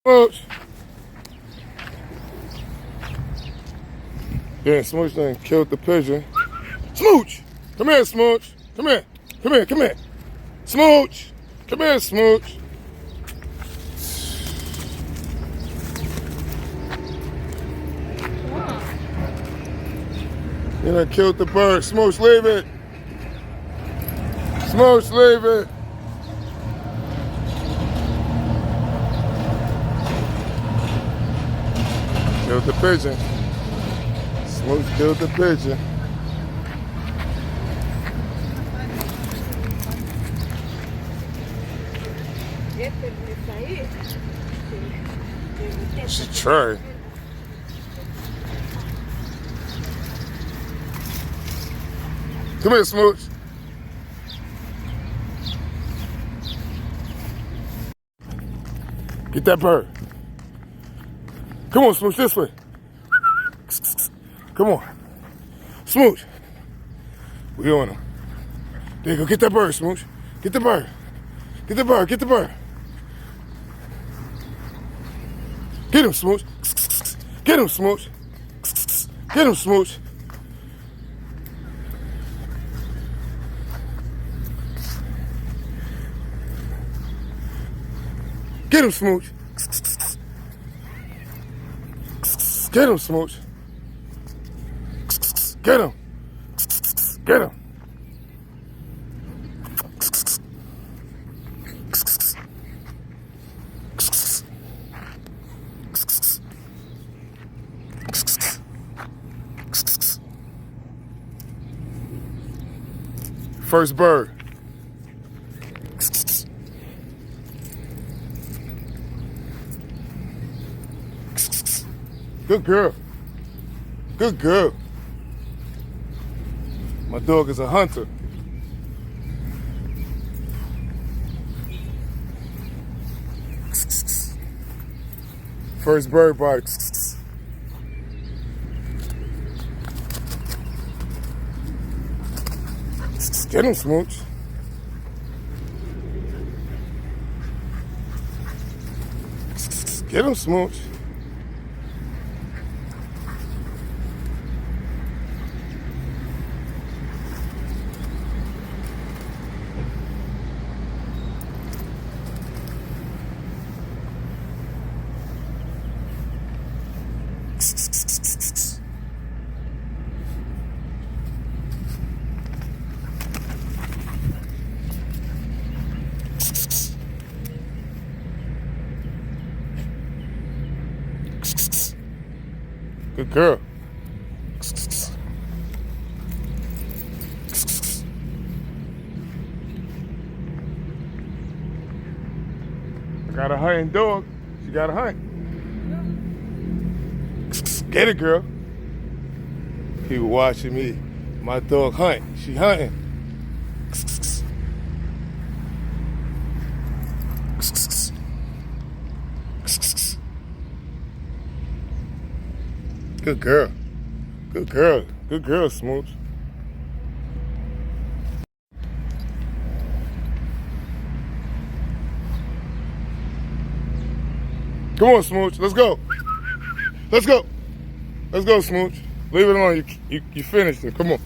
Smooch. Yeah, Smooch done killed the pigeon. Smooch! Come here, Smooch. Come here. Come here, come here. Smooch! Come here, Smooch. You done killed the bird. Smooch, leave it. Smooch, leave it. Killed the pigeon. Smooch killed the pigeon. She tried. Come here, Smooch. Get that bird. Come on, Smooch, this way. Come on. Smooch. We on him. There you go. Get that bird, Smooch. Get the bird. Get the bird. Get the bird. Get him, Smooch. Get him, Smooch. Get him, Smooch. Get him, Smooch. Get him, Smooch. Get him. Get him. First bird. Good girl. Good girl. My dog is a hunter. First bird bite. Get him, Smooch. Get him, Smooch. Good girl. I got a hunting dog. She got a hunt. Get it, girl. People watching me. My dog hunt. She hunting. Good girl. Good girl. Good girl, Smooch. Come on, Smooch. Let's go. Let's go. Let's go, Smooch. Leave it alone. You finished it. Come on.